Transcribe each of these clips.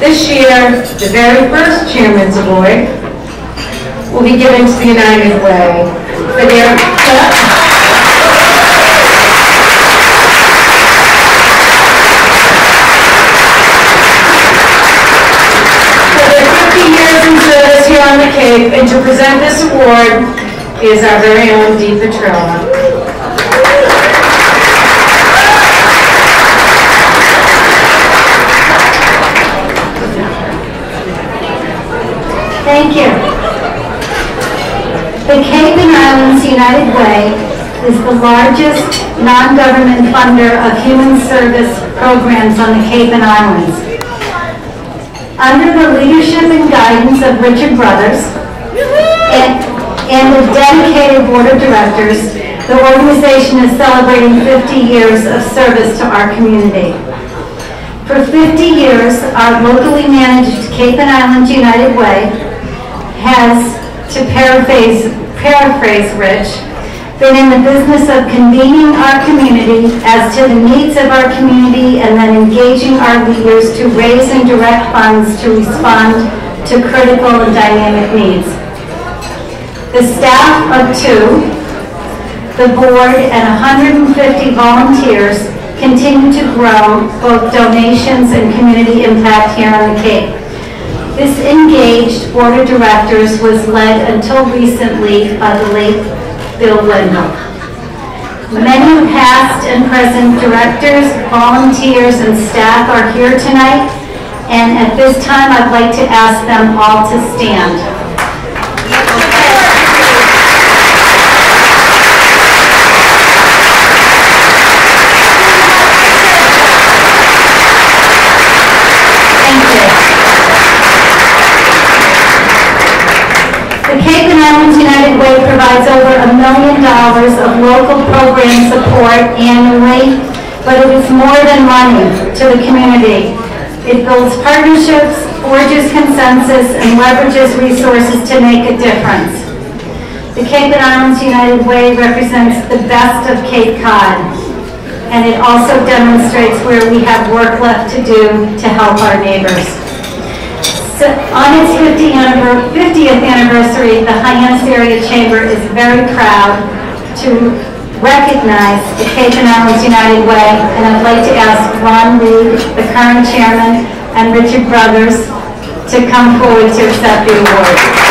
This year, the very first Chairman's Award will be given to the United Way for their... here on the Cape, and to present this award is our very own Dee Petrella. Thank you. The Cape and Islands United Way is the largest non-government funder of human service programs on the Cape and Islands. Under the leadership and guidance of Richard Brothers and the dedicated board of directors, the organization is celebrating 50 years of service to our community. For 50 years, our locally managed Cape and Islands United Way has, to paraphrase Rich, been in the business of convening our community as to the needs of our community and then engaging our leaders to raise and direct funds to respond to critical and dynamic needs. The staff of 2, the board, and 150 volunteers continue to grow both donations and community impact here on the Cape. This engaged board of directors was led until recently by the late Bill Wendell. Many past and present directors, volunteers, and staff are here tonight, and at this time I'd like to ask them all to stand. The Cape and Islands United Way provides over $1 million of local program support annually, but it is more than money to the community. It builds partnerships, forges consensus, and leverages resources to make a difference. The Cape and Islands United Way represents the best of Cape Cod, and it also demonstrates where we have work left to do to help our neighbors. So on its 50th anniversary, the Hyannis Area Chamber is very proud to recognize the Cape and Islands United Way, and I'd like to ask Ron Reed, the current chairman, and Richard Brothers to come forward to accept the award.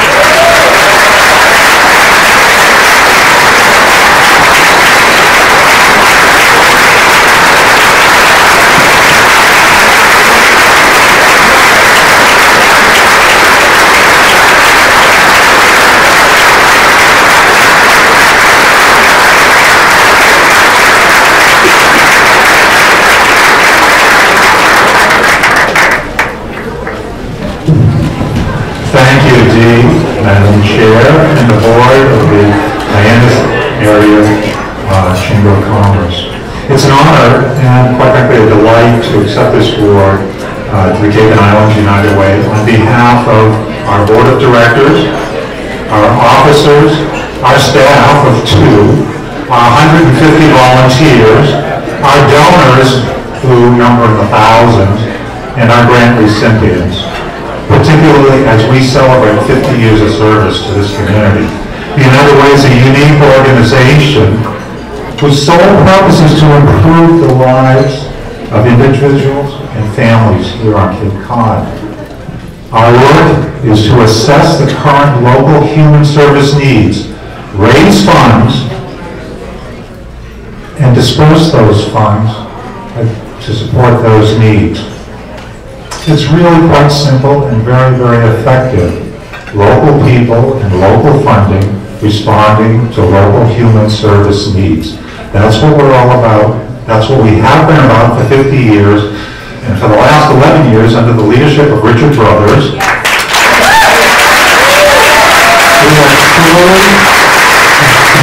Thank you, Dee, Madam Chair, and the board of the Hyannis Area Chamber of Commerce. It's an honor and, quite frankly, a delight to accept this award to the Cape and Islands United Way on behalf of our board of directors, our officers, our staff of 2, our 150 volunteers, our donors, who number in the thousands, and our grant recipients, particularly as we celebrate 50 years of service to this community. The United Way is a unique organization whose sole purpose is to improve the lives of individuals and families here on Cape Cod. Our work is to assess the current local human service needs, raise funds, and disperse those funds to support those needs. It's really quite simple and very, very effective. Local people and local funding responding to local human service needs. That's what we're all about. That's what we have been about for 50 years. And for the last 11 years, under the leadership of Richard Brothers, we have truly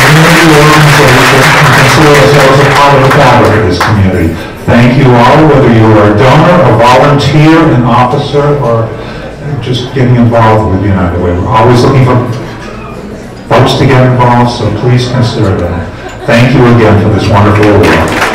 community organization and consider ourselves a part of the fabric of this community. Thank you all, whether you are a donor, a volunteer, an officer, or just getting involved with United Way. We're always looking for folks to get involved, so please consider that. Thank you again for this wonderful award.